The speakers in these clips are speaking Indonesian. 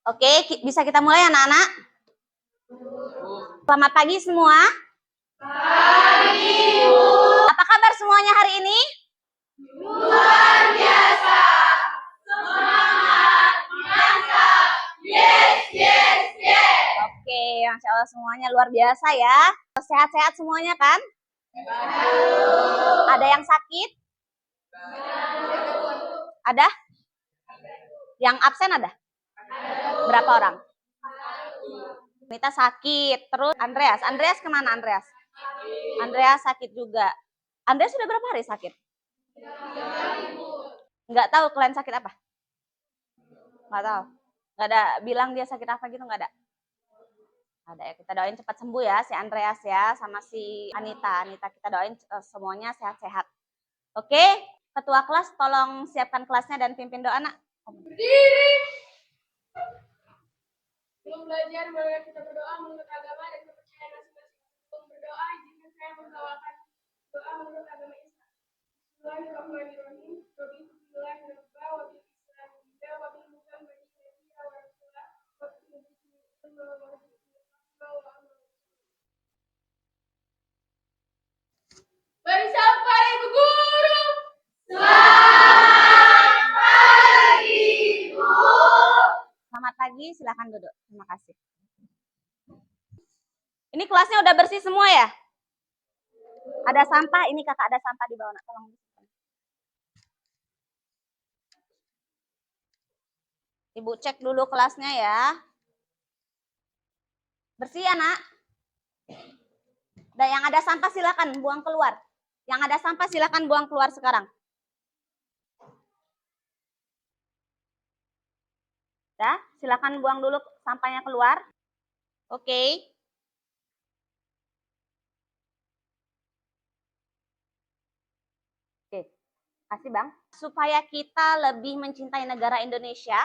Oke, bisa kita mulai anak-anak? Selamat pagi semua. Pagi, Bu. Apa kabar semuanya hari ini? Luar biasa. Semangat, mantap. Yes, yes, yes. Oke, Masya Allah semuanya luar biasa ya. Sehat-sehat semuanya kan? Ada yang sakit? Ada? Yang absen ada? Berapa orang? Mita sakit. Terus Andreas. Andreas kemana Andreas? Andreas sakit juga. Andreas sudah berapa hari sakit? Nggak tahu kalian sakit apa? Nggak tahu. Nggak ada bilang dia sakit apa gitu, nggak ada? Ada ya. Kita doain cepat sembuh ya si Andreas ya, sama si Anita. Anita kita doain semuanya sehat-sehat. Oke, ketua kelas tolong siapkan kelasnya dan pimpin doa nak. Berdiri. Belum belajar, mari kita berdoa menurut agama dan kepercayaan masing-masing. Untuk berdoa, izinkan saya membawakan doa menurut agama Islam. Bismillahirrahmanirrahim. Rabbi bismillah rabba wa bil islam bida wa bil muhammad nabiyya wa rasulah wa bil muslimin wa bersapa Ibu Guru. Selamat pagi, silakan duduk. Terima kasih. Ini kelasnya udah bersih semua ya? Ada sampah, ini kakak ada sampah di bawah nak, tolong. Ibu cek dulu kelasnya ya. Bersih ya nak? Dan yang ada sampah silakan buang keluar. Yang ada sampah silakan buang keluar sekarang. Ya, silakan buang dulu sampahnya keluar. Oke. Oke, kasih Bang. Supaya kita lebih mencintai negara Indonesia,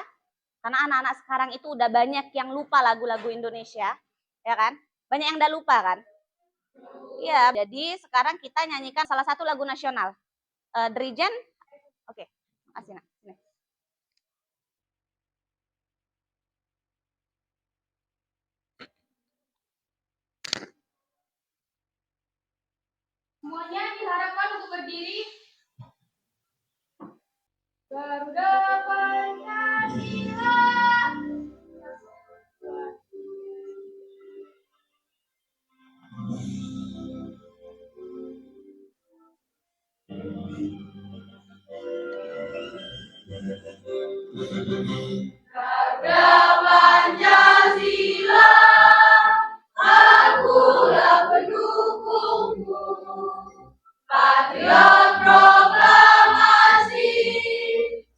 karena anak-anak sekarang itu udah banyak yang lupa lagu-lagu Indonesia, ya kan? Banyak yang udah lupa kan? Iya, jadi sekarang kita nyanyikan salah satu lagu nasional. Dirijen, oke, makasih nak. Sini. Semuanya diharapkan untuk berdiri. Garuda Pancasila. Garuda Pancasila, akulah pendukungmu. Patriot proklamasi,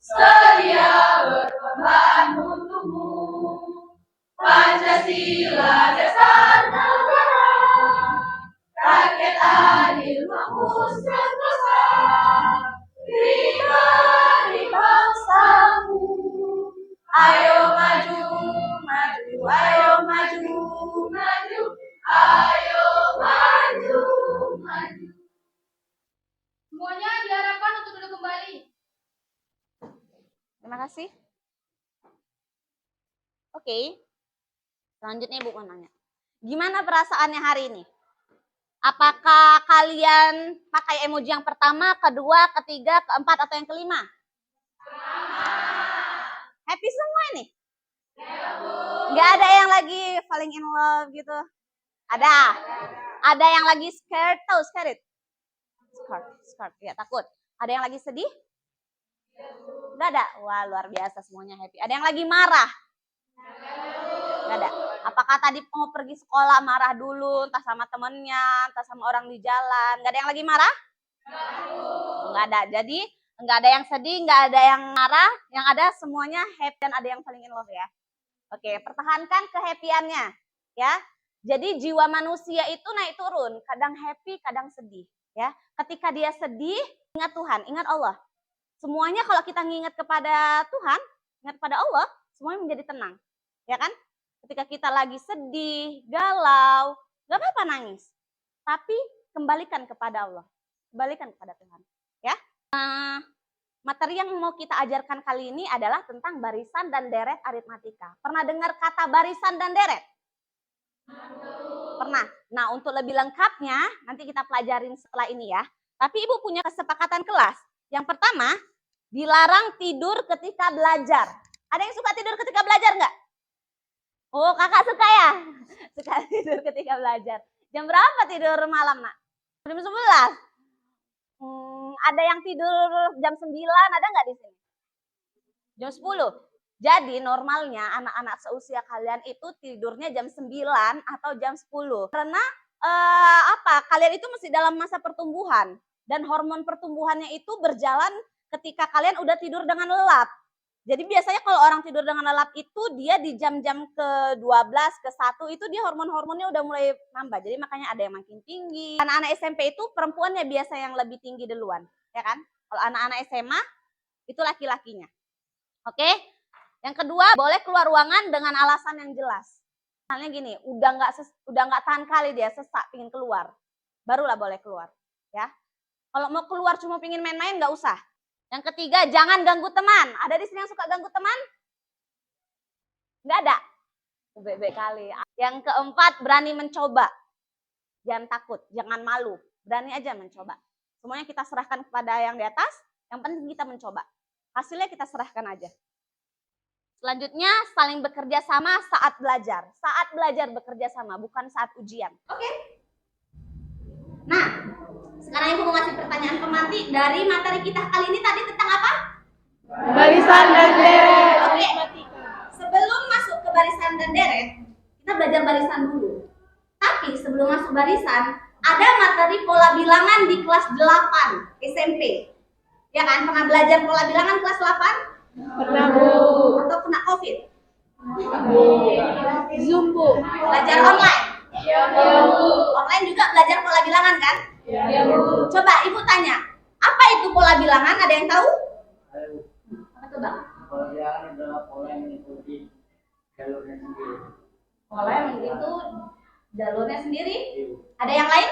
sedia berkorban untukmu. Pancasila dasar negara, rakyat adil makmur sentosa. Pribadi bangsamu, ayo maju, maju, ayo maju, maju, ayo maju, maju. Semuanya diharapkan untuk duduk kembali. Terima kasih. Oke. Selanjutnya Ibu mau nanya. Gimana perasaannya hari ini? Apakah kalian pakai emoji yang pertama, kedua, ketiga, keempat, atau yang kelima? Happy semua ini? Gak ada yang lagi falling in love gitu? Ada? Ada yang lagi scared? Tahu scared? Scared, ya takut. Ada yang lagi sedih? Gak ada? Wah luar biasa semuanya happy. Ada yang lagi marah? Gak ada. Apakah tadi mau pergi sekolah marah dulu, entah sama temennya, entah sama orang di jalan? Gak ada yang lagi marah? Gak ada. Jadi nggak ada yang sedih, nggak ada yang marah, yang ada semuanya happy dan ada yang falling in love ya. Oke, pertahankan kehappyannya ya. Jadi jiwa manusia itu naik turun, kadang happy, kadang sedih ya. Ketika dia sedih, ingat Tuhan, ingat Allah. Semuanya kalau kita ngingat kepada Tuhan, ingat kepada Allah, semuanya menjadi tenang. Ya kan? Ketika kita lagi sedih, galau, gak apa-apa nangis. Tapi kembalikan kepada Allah. Kembalikan kepada Tuhan. Ya. materi yang mau kita ajarkan kali ini adalah tentang barisan dan deret aritmatika. Pernah dengar kata barisan dan deret? Pernah. Nah, untuk lebih lengkapnya nanti kita pelajarin setelah ini ya. Tapi Ibu punya kesepakatan kelas. Yang pertama, dilarang tidur ketika belajar. Ada yang suka tidur ketika belajar nggak? Oh, kakak suka ya? Suka tidur ketika belajar. Jam berapa tidur malam, Nak? Jam 11? Ada yang tidur jam 9, ada nggak di sini? Jam 10. Jadi normalnya anak-anak seusia kalian itu tidurnya jam 9 atau jam 10. Karena kalian itu masih dalam masa pertumbuhan. Dan hormon pertumbuhannya itu berjalan ketika kalian udah tidur dengan lelap. Jadi biasanya kalau orang tidur dengan lelap itu dia di jam-jam ke-12, ke-1 itu dia hormon-hormonnya udah mulai nambah. Jadi makanya ada yang makin tinggi. Anak-anak SMP itu perempuannya biasa yang lebih tinggi duluan, ya kan? Kalau anak-anak SMA itu laki-lakinya. Oke? Yang kedua, boleh keluar ruangan dengan alasan yang jelas. Misalnya gini, udah nggak tahan kali dia sesak pingin keluar. Barulah boleh keluar, ya. Kalau mau keluar cuma pingin main-main nggak usah. Yang ketiga, jangan ganggu teman. Ada di sini yang suka ganggu teman? Nggak ada? Bebek kali. Yang keempat, berani mencoba. Jangan takut, jangan malu. Berani aja mencoba. Semuanya kita serahkan kepada yang di atas, yang penting kita mencoba. Hasilnya kita serahkan aja. Selanjutnya, saling bekerja sama saat belajar. Saat belajar bekerja sama, bukan saat ujian. Oke? Nah, sekarang Ibu mau ngasih pertanyaan pemantik dari materi kita kali ini tadi tentang apa? Barisan dan deret. Oke. Sebelum masuk ke barisan dan deret, kita belajar barisan dulu. Tapi sebelum masuk barisan, ada materi pola bilangan di kelas 8 SMP. Ya kan? Pernah belajar pola bilangan kelas 8? Pernah, Bu. Atau kena COVID? Zoom, Bu. Belajar online? Iya, Bu. Online juga belajar pola bilangan kan? Iya, Bu. Coba Ibu tanya, apa itu pola bilangan? Ada yang tahu? Apa tuh, Bang? Pola bilangan adalah pola yang mengikuti jalurnya sendiri. Pola yang mengikuti jalurnya sendiri? Ada yang lain?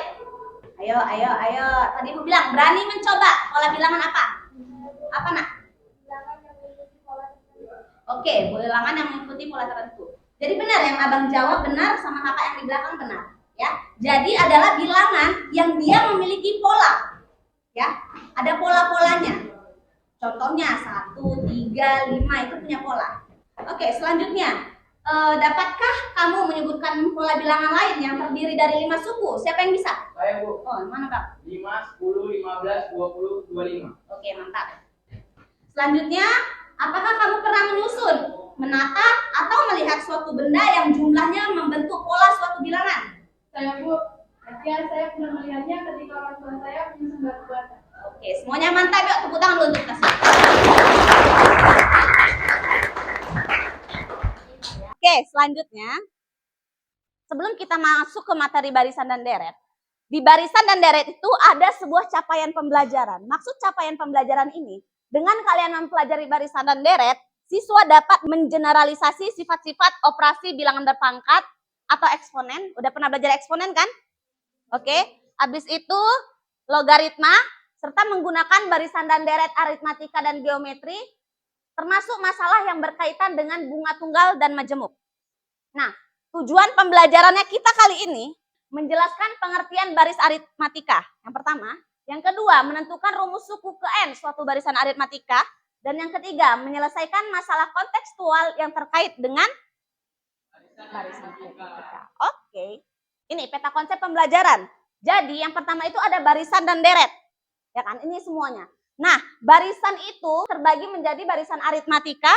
Ayo. Tadi Ibu bilang berani mencoba. Pola bilangan apa? Apa, Nak? Oke, bilangan yang mengikuti pola tertentu. Jadi benar yang Abang jawab benar, sama kakak yang di belakang benar. Ya, jadi adalah bilangan yang dia memiliki pola. Ya, ada pola-polanya. Contohnya 1, 3, 5 itu punya pola. Oke, selanjutnya. Dapatkah kamu menyebutkan pola bilangan lain yang terdiri dari 5 suku? Siapa yang bisa? Saya, Bu. Oh, mana, Bang? 5, 10, 15, 20, 25. Oke, mantap. Selanjutnya, apakah kamu pernah menyusun, menata, atau melihat suatu benda yang jumlahnya membentuk pola suatu bilangan? Saya, Bu. Ya, saya pernah melihatnya ketika orang tua saya menyusun batu bata. Oke, semuanya mantap yuk, tepuk tangan dulu untuk kasih. Oke, selanjutnya, sebelum kita masuk ke materi barisan dan deret, di barisan dan deret itu ada sebuah capaian pembelajaran. Maksud capaian pembelajaran ini, dengan kalian mempelajari barisan dan deret, siswa dapat mengeneralisasi sifat-sifat operasi bilangan berpangkat atau eksponen. Udah pernah belajar eksponen kan? Oke, habis itu logaritma, serta menggunakan barisan dan deret aritmatika dan geometri, termasuk masalah yang berkaitan dengan bunga tunggal dan majemuk. Nah, tujuan pembelajarannya kita kali ini menjelaskan pengertian baris aritmatika. Yang pertama. Yang kedua, menentukan rumus suku ke N suatu barisan aritmatika. Dan yang ketiga, menyelesaikan masalah kontekstual yang terkait dengan barisan aritmatika. Oke. Ini peta konsep pembelajaran. Jadi yang pertama itu ada barisan dan deret. Ya kan, ini semuanya. Nah, barisan itu terbagi menjadi barisan aritmatika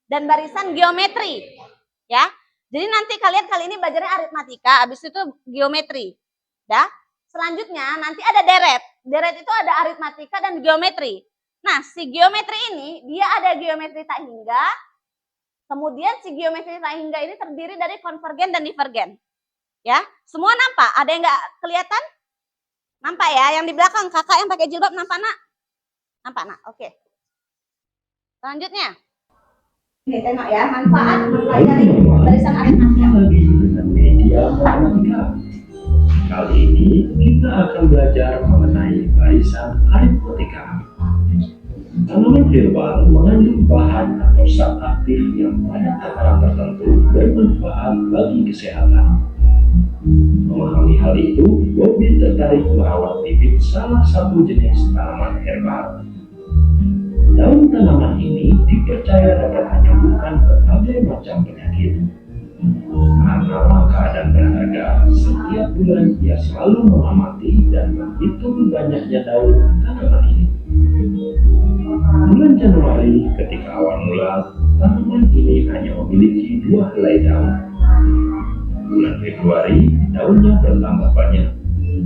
dan barisan geometri. Ya. Jadi nanti kalian kali ini belajarnya aritmatika, habis itu geometri. Ya. Selanjutnya nanti ada deret. Deret itu ada aritmatika dan geometri. Nah, si geometri ini dia ada geometri tak hingga. Kemudian si geometri tak hingga ini terdiri dari konvergen dan divergen. Ya, semua nampak? Ada yang nggak kelihatan? Nampak ya? Yang di belakang kakak yang pakai jilbab nampak, Nak? Nampak, Nak? Oke. Selanjutnya. Ini tengok ya, manfaat mempelajari barisan aritmatika. Media matematika. Kali ini kita akan belajar mengenai barisan aritmatika. Tanaman herbal mengandung bahan atau zat aktif yang pada takaran tertentu bermanfaat bagi kesehatan. Memahami hal itu, Bobby tertarik merawat bibit salah satu jenis tanaman herbal. Daun tanaman ini dipercaya dapat menyembuhkan berbagai macam penyakit. Karena langka dan berharga, setiap bulan ia selalu mengamati dan menghitung banyaknya daun tanaman ini. Bulan Januari, ketika awal mula, tanaman ini hanya memiliki 2 helai daun. Bulan Februari, daunnya bertambah banyak,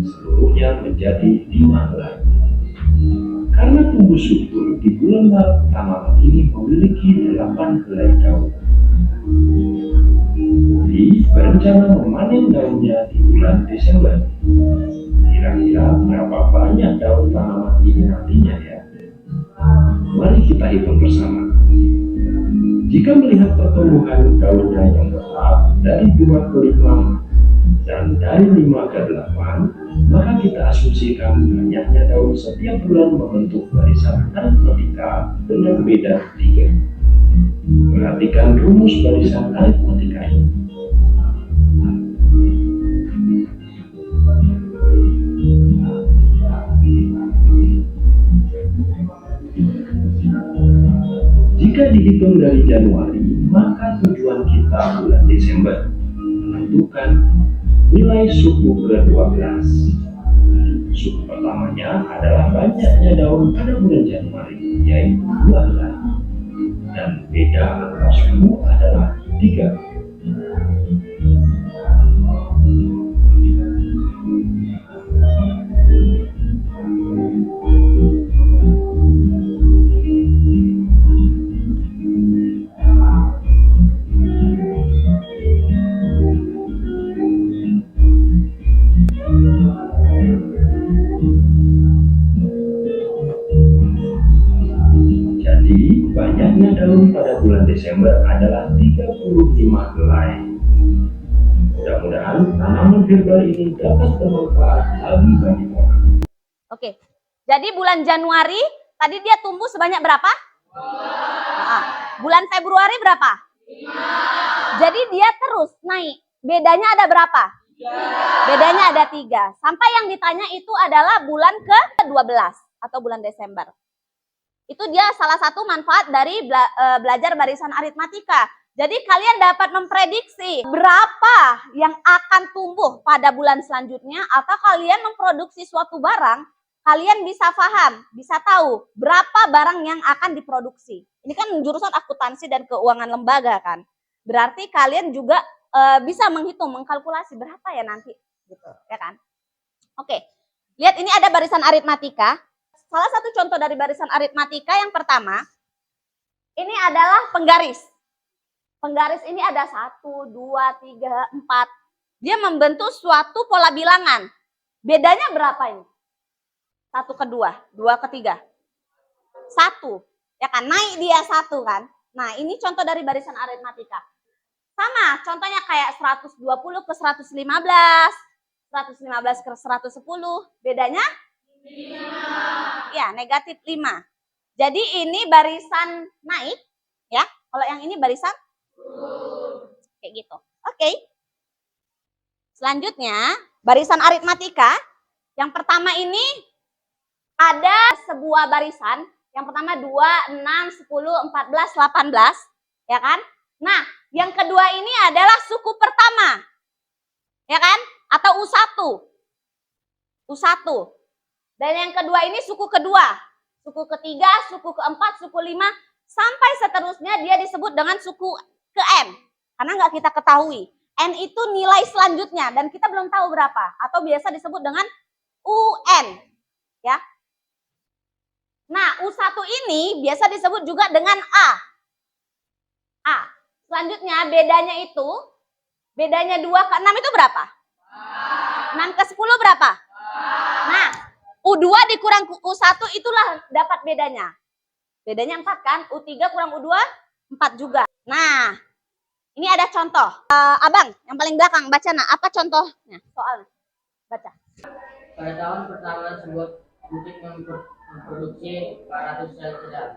seluruhnya menjadi 5 helai. Karena tumbuh subur di bulan Maret, tanaman ini memiliki 8 helai daun. Bobby berencana memanen daunnya di bulan Desember. Kira-kira berapa banyak daun tanaman ini nantinya ya? Mari kita hitung bersama. Jika melihat pertumbuhan daunnya yang tetap dari 2 ke 5 dan dari 5 ke 8, maka kita asumsikan banyaknya daun setiap bulan membentuk barisan aritmatika dengan beda 3. Perhatikan rumus barisan aritmatika ini. Jika dihitung dari Januari, maka tujuan kita bulan Desember, menentukan nilai suku ke-12. Suku pertamanya adalah banyaknya daun pada bulan Januari, yaitu 2 helai. Dan beda antara suku adalah 3. Jadi, banyaknya daun pada bulan Desember adalah 35 helai. Mudah-mudahan tanaman herbal ini dapat bermanfaat bagi banyak orang. Oke. Jadi bulan Januari tadi dia tumbuh sebanyak berapa? 2. Bulan Februari berapa? 5. Jadi dia terus naik. Bedanya ada berapa? 3. Bedanya ada 3. Sampai yang ditanya itu adalah bulan ke-12 atau bulan Desember. Itu dia salah satu manfaat dari belajar barisan aritmatika. Jadi kalian dapat memprediksi berapa yang akan tumbuh pada bulan selanjutnya, atau kalian memproduksi suatu barang, kalian bisa paham, bisa tahu berapa barang yang akan diproduksi. Ini kan jurusan akuntansi dan keuangan lembaga kan. Berarti kalian juga bisa menghitung, mengkalkulasi berapa ya nanti gitu, ya kan? Oke. Lihat ini ada barisan aritmatika. Salah satu contoh dari barisan aritmatika yang pertama, ini adalah penggaris. Penggaris ini ada 1, 2, 3, 4. Dia membentuk suatu pola bilangan. Bedanya berapa ini? 1 ke 2, 2 ke 3. 1. Ya kan, naik dia 1 kan. Nah, ini contoh dari barisan aritmatika. Sama, contohnya kayak 120 ke 115, 115 ke 110. Bedanya? 5. Ya, negatif 5. Jadi ini barisan naik, ya. Kalau yang ini barisan kayak gitu. Oke. Selanjutnya, barisan aritmatika. Yang pertama ini ada sebuah barisan. Yang pertama 2, 6, 10, 14, 18. Ya kan? Nah, yang kedua ini adalah suku pertama. Ya kan? Atau U1. U1. Dan yang kedua ini suku kedua. Suku ketiga, suku keempat, suku 5. Sampai seterusnya dia disebut dengan suku ke N. Karena nggak kita ketahui. N itu nilai selanjutnya. Dan kita belum tahu berapa. Atau biasa disebut dengan UN. Ya. Nah, U1 ini biasa disebut juga dengan A. A. Selanjutnya bedanya itu, bedanya 2 ke 6 itu berapa? 6 ke 10 berapa? Nah, U2 dikurang U1 itulah dapat bedanya. Bedanya 4 kan? U3 kurang U2, 4 juga. Nah, ini ada contoh. Abang, yang paling belakang, baca nah. Apa contohnya? Soalnya. Baca. Pada tahun pertama sebuah butik memproduksi 400 sel jas.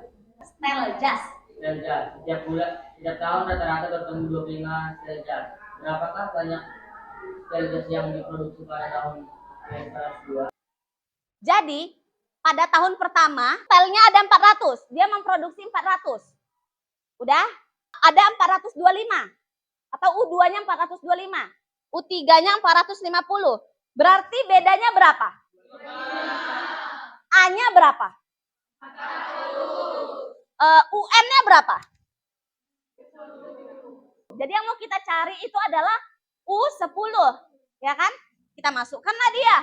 Stel jas. Sel jas. Setiap tahun rata-rata bertemu 25 sel jas. Berapakah banyak sel jas yang diproduksi pada tahun 2002? Jadi, pada tahun pertama, stelnya ada 400. Dia memproduksi 400. Udah? Ada 425. Atau U2-nya 425. U3-nya 450. Berarti bedanya berapa? A-nya berapa? UN-nya berapa? Jadi yang mau kita cari itu adalah U10. Ya kan? Kita masukkanlah dia.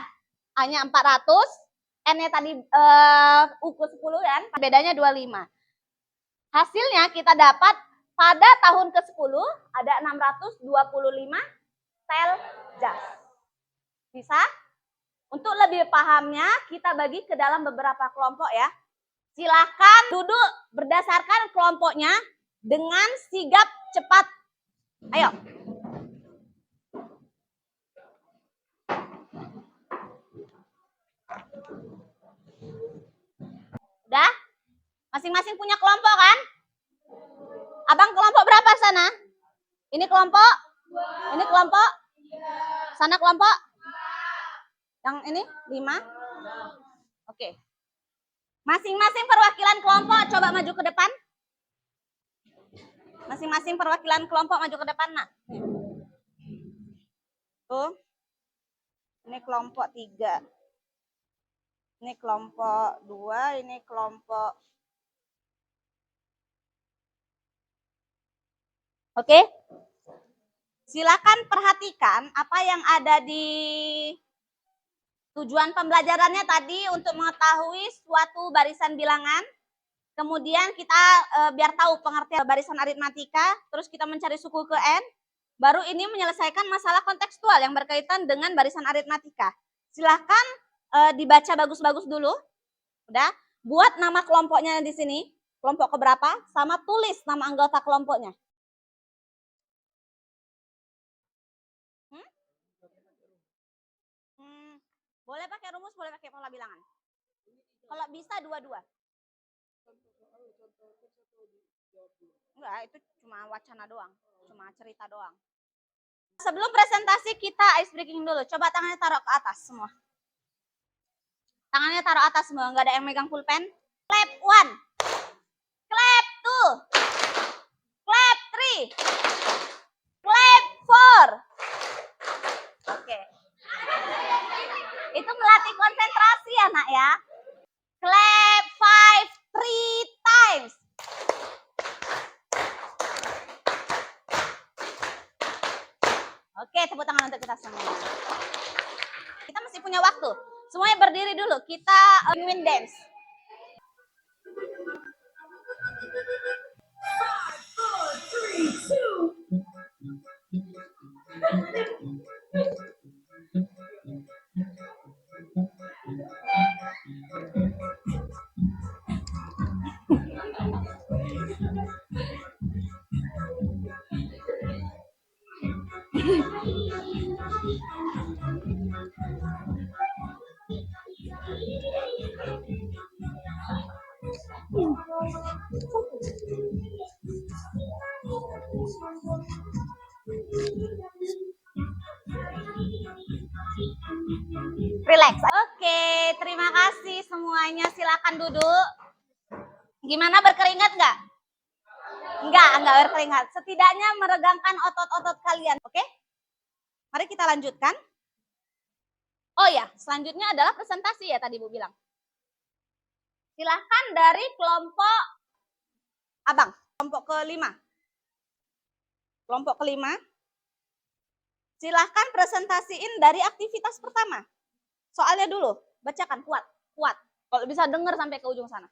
A-nya 400. N-nya tadi U10 kan? Bedanya 25. Hasilnya kita dapat pada tahun ke-10 ada 625 sel jas. Bisa? Untuk lebih pahamnya kita bagi ke dalam beberapa kelompok ya. Silakan duduk berdasarkan kelompoknya dengan sigap cepat. Ayo. Udah? Masing-masing punya kelompok kan? Abang kelompok berapa sana? Ini kelompok? Ini kelompok? Sana kelompok? Yang ini 5? Oke. Masing-masing perwakilan kelompok coba maju ke depan. Masing-masing perwakilan kelompok maju ke depan, nak. Tuh. Ini kelompok 3. Ini kelompok 2, ini kelompok. Oke. Silakan perhatikan apa yang ada di tujuan pembelajarannya tadi untuk mengetahui suatu barisan bilangan. Kemudian kita biar tahu pengertian barisan aritmatika, terus kita mencari suku ke N. Baru ini menyelesaikan masalah kontekstual yang berkaitan dengan barisan aritmatika. Silakan dibaca bagus-bagus dulu. Udah, buat nama kelompoknya di sini, kelompok keberapa, sama tulis nama anggota kelompoknya. Boleh pakai rumus, boleh pakai pola bilangan. Kalau bisa dua-dua. Enggak, itu cuma wacana doang, cuma cerita doang. Sebelum presentasi kita ice breaking dulu. Coba tangannya taruh ke atas semua. Tangannya taruh atas semua, nggak ada yang megang pulpen. Clap 1, clap 2, clap 3, clap 4. Oke. Itu melatih konsentrasi ya, nak ya. Clap 5, 3 times. Oke, tepuk tangan untuk kita semua. Kita masih punya waktu. Semuanya berdiri dulu. Kita penguin dance. 3. Relax. Oke, terima kasih semuanya. Silakan duduk. Gimana, berkeringat nggak? Enggak berkeringat. Setidaknya meregangkan otot-otot kalian. Oke? Mari kita lanjutkan. Oh ya, selanjutnya adalah presentasi ya tadi Bu bilang. Silahkan dari kelompok Abang, kelompok ke-5. Kelompok ke-5. Silahkan presentasiin dari aktivitas pertama. Soalnya dulu, bacakan kuat. Kalau bisa dengar sampai ke ujung sana.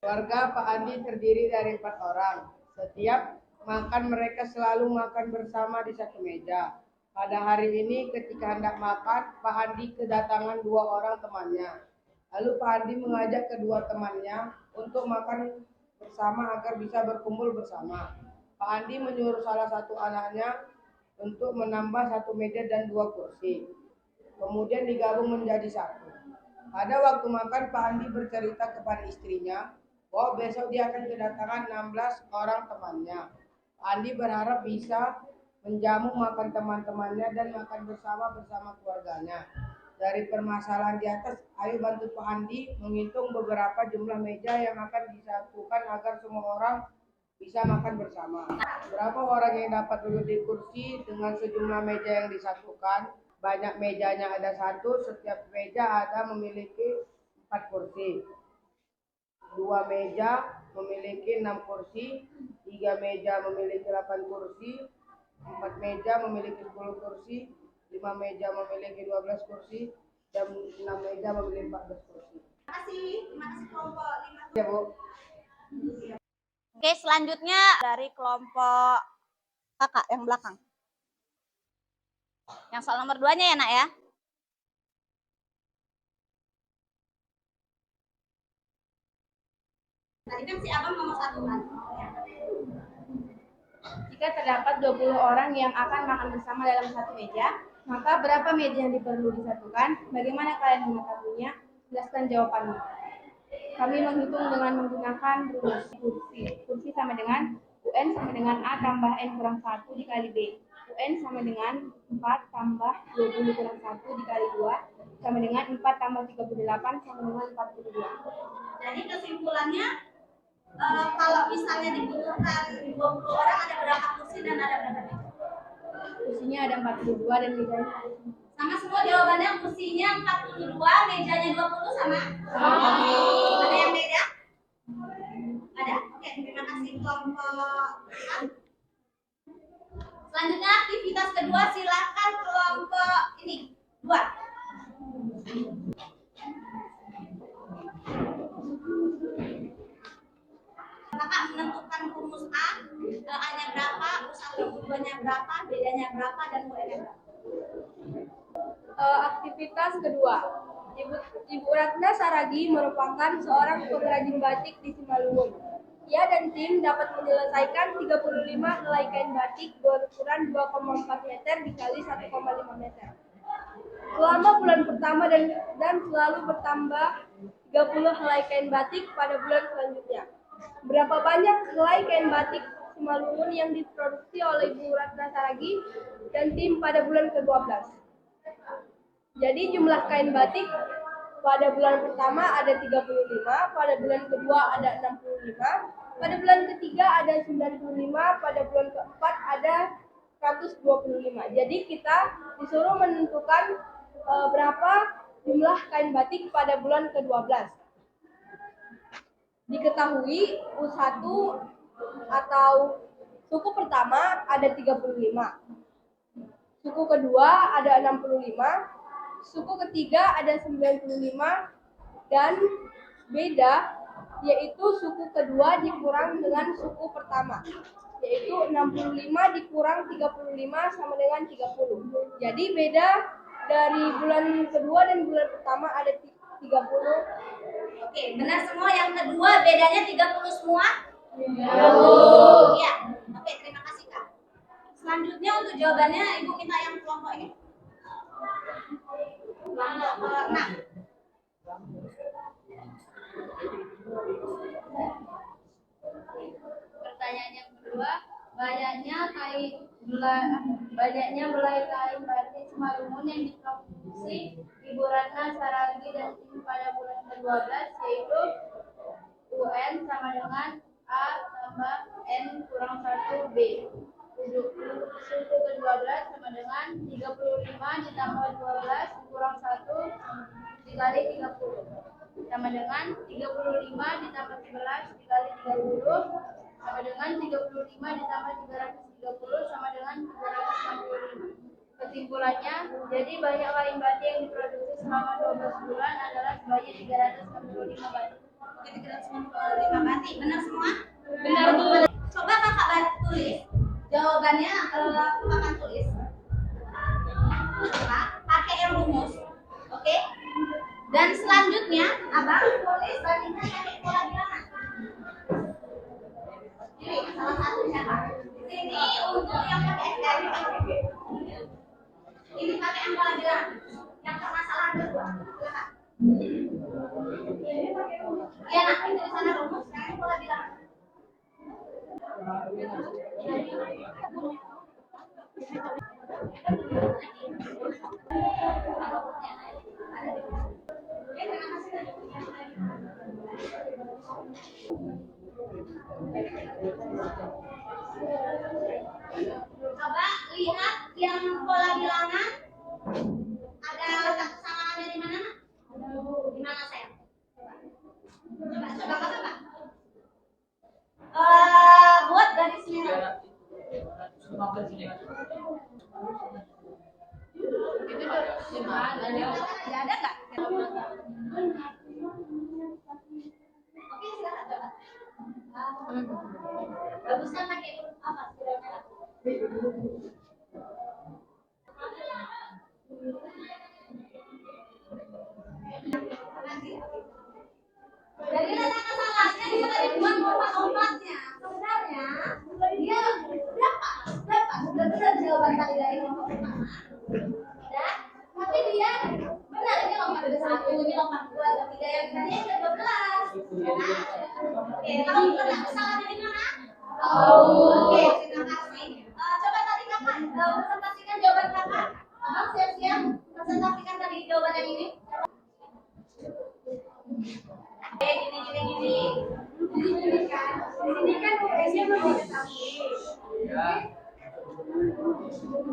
Keluarga Pak Andi terdiri dari 4 orang. Setiap makan mereka selalu makan bersama di satu meja. Pada hari ini ketika hendak makan, Pak Andi kedatangan 2 orang temannya. Lalu Pak Andi mengajak kedua temannya untuk makan bersama agar bisa berkumpul bersama. Pak Andi menyuruh salah satu anaknya untuk menambah 1 meja dan 2 kursi. Kemudian digabung menjadi 1. Pada waktu makan, Pak Andi bercerita kepada istrinya bahwa besok dia akan kedatangan 16 orang temannya. Pak Andi berharap bisa menjamu makan teman-temannya dan makan bersama keluarganya. Dari permasalahan di atas, ayo bantu Pak Andi menghitung beberapa jumlah meja yang akan disatukan agar semua orang bisa makan bersama. Berapa orang yang dapat duduk di kursi dengan sejumlah meja yang disatukan? Banyak mejanya ada satu, setiap meja ada memiliki 4 kursi. 2 meja memiliki 6 kursi, 3 meja memiliki 8 kursi, 4 meja memiliki 10 kursi, 5 meja memiliki 12 kursi, dan 6 meja memiliki 14 kursi. Terima kasih kelompok 5. Ya, Bu. Oke, selanjutnya dari kelompok kakak yang belakang. Yang soal nomor 2-nya ya, Nak ya. Tadi kan si Abang nomor 1 kan. Jika terdapat 20 orang yang akan makan bersama dalam satu meja, maka berapa meja yang perlu disatukan? Bagaimana kalian mengetahuinya? Jelaskan jawabannya. Kami menghitung dengan menggunakan rumus kursi. Kursi sama dengan UN sama dengan A tambah N kurang 1 dikali B. UN sama dengan 4 tambah 20 kurang 1 dikali 2 sama dengan 4 tambah 38 sama dengan 42. Jadi kesimpulannya, kalau misalnya dibutuhkan 20 orang, ada berapa kursi dan ada berapa meja? Kursinya ada 42 dan mejanya Sama semua jawabannya, kursinya 42, mejanya 20 sama? Ada yang beda? Ada. Oke, terima kasih kelompok. Selanjutnya aktivitas kedua, silakan kelompok ini 2. Kakak menentukan rumus A-nya berapa, rumus A-nya berapa, bedanya berapa, dan UN-nya berapa. Aktivitas kedua. Ibu Ratna Saragi merupakan seorang pengrajin batik di Simalungun. Ia dan tim dapat menyelesaikan 35 helai kain batik berukuran 2,4 meter dikali 1,5 meter. Selama bulan pertama dan selalu bertambah 30 helai kain batik pada bulan selanjutnya. Berapa banyak helai kain batik Simalungun yang diproduksi oleh Ibu Ratna Saragi dan tim pada bulan ke-12? Jadi jumlah kain batik pada bulan pertama ada 35, pada bulan kedua ada 65, pada bulan ketiga ada 95, pada bulan keempat ada 125. Jadi kita disuruh menentukan berapa jumlah kain batik pada bulan ke-12. Diketahui U1 atau suku pertama ada 35, suku kedua ada 65, suku ketiga ada 95, dan beda yaitu suku kedua dikurang dengan suku pertama, yaitu 65 dikurang 35 sama dengan 30. Jadi beda dari bulan kedua dan bulan pertama ada 30. Oke, benar semua. Yang kedua bedanya 30 semua? Iya. Oke, terima kasih Kak. Selanjutnya untuk jawabannya Ibu minta yang kelompok ini. Kelompok 6. Pertanyaan yang kedua, banyaknya belai kain batik Simalungun yang diproduksi Ibu Ratna Saragi dan tim pada bulan ke-12, yaitu UN sama dengan A tambah N kurang 1 B. Suku ke-12 sama dengan 35 ditambah 12 kurang 1 dikali 30 sama dengan 35 ditambah 11 dikali 30 sama dengan 35 ditambah 330 sama dengan 365. Kesimpulannya, jadi banyak kain batik yang diproduksi selama 12 bulan adalah sebanyak 365 batik. 395 batik. Benar semua? Benar, Bu. Coba Kakak tulis. Jawabannya Kakak tulis. Pakai yang rumus. Oke? Dan selanjutnya Abang tulis bandingkan pakai pola bilangan. Ini salah satu siapa? Ini untuk yang pakai SKS. Ini pakai yang pola bilangan. Yang permasalahan kedua. Silakan. enak itu di sana rumus, sekarang pola bilangan. Coba lihat yang pola bilangan ada letak kesamaannya di mana? Di mana saya? Coba. Buat garis merah. 15 ini kan. Tidak ada nggak? Oke, silakan coba. Baguskan pakai huruf apa? Jadi letak kesalahannya bisa dibuat opat-opatnya. Sebenarnya dia berapa jawaban tadi dari kelompok pertama? Dan tapi dia benar ini lompat ada 1, ini lompat 2, 3 yang tadi ada 12. Oke, kamu letak kesalahannya di mana? Oke, terima kasih. Coba tadi kakak presentasikan jawaban kakak. Abang siap-siap presentasikan tadi jawaban yang ini. Gini. Ini kan US-nya belum diketahui.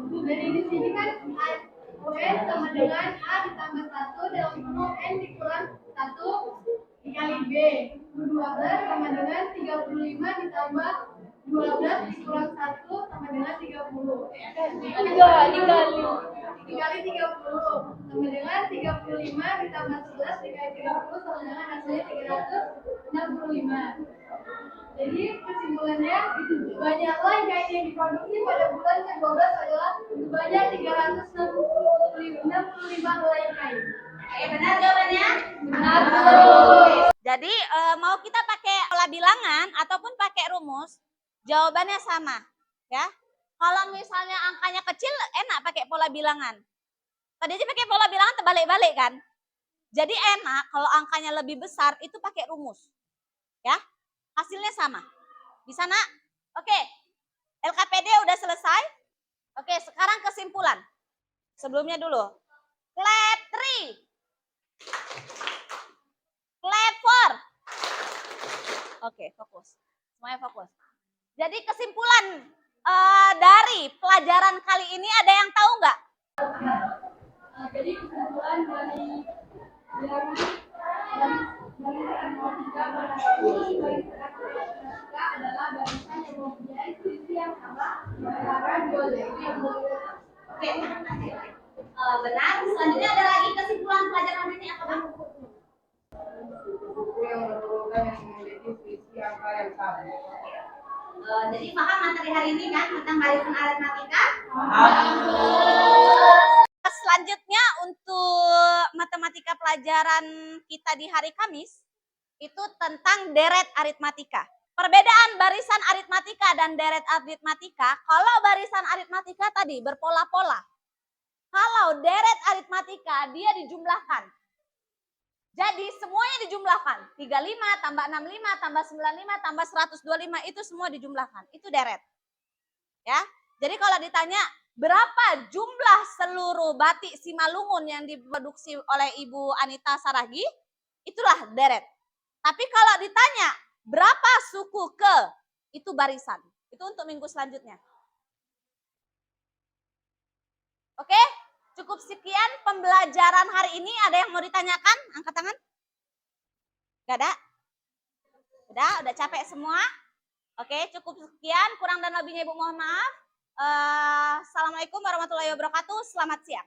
Jadi di sini kan UN sama dengan A ditambah 1 dalam kurung N dikurang 1 dikali B. 12 sama dengan 35 ditambah 12 dikurang 1 sama dengan 30. Dikali 30 sama dengan 35 ditambah 11 dikali 30 sama dengan hasilnya 365. Jadi kesimpulannya banyaklah kain yang diproduksi pada bulan ke-12 adalah sebanyak 365 helai kain. Oke, benar jawabannya? Benar. Jadi mau kita pakai pola bilangan ataupun pakai rumus, jawabannya sama, ya. Kalau misalnya angkanya kecil, enak pakai pola bilangan. Tadi aja pakai pola bilangan terbalik-balik kan. Jadi enak kalau angkanya lebih besar itu pakai rumus, ya. Hasilnya sama. Bisa nak? Oke, LKPD udah selesai. Oke, sekarang kesimpulan. Sebelumnya dulu. Clap 3. Clap 4. Oke, fokus. Semuanya fokus. Jadi kesimpulan dari pelajaran kali ini ada yang tahu nggak? Jadi kesimpulan dari adalah barisan yang mempunyai sisi yang sama antara dua level yang berbeda. Oke, benar. Selanjutnya ada lagi kesimpulan pelajaran ini apa bang? Buku yang merupakan yang memiliki sisi angka yang sama. Jadi paham materi hari ini kan tentang barisan aritmatika? Selanjutnya untuk matematika pelajaran kita di hari Kamis itu tentang deret aritmatika. Perbedaan barisan aritmatika dan deret aritmatika, kalau barisan aritmatika tadi berpola-pola. Kalau deret aritmatika dia dijumlahkan. Jadi semuanya dijumlahkan. 35 tambah 65 tambah 95 tambah 125 itu semua dijumlahkan. Itu deret. Ya. Jadi kalau ditanya berapa jumlah seluruh batik Simalungun yang diproduksi oleh Ibu Anita Saragi, itulah deret. Tapi kalau ditanya berapa suku ke, itu barisan. Itu untuk minggu selanjutnya. Oke, cukup sekian pembelajaran hari ini. Ada yang mau ditanyakan? Angkat tangan. Gak ada? Udah capek semua? Oke, cukup sekian. Kurang dan lebihnya Ibu mohon maaf. Assalamualaikum warahmatullahi wabarakatuh. Selamat siang.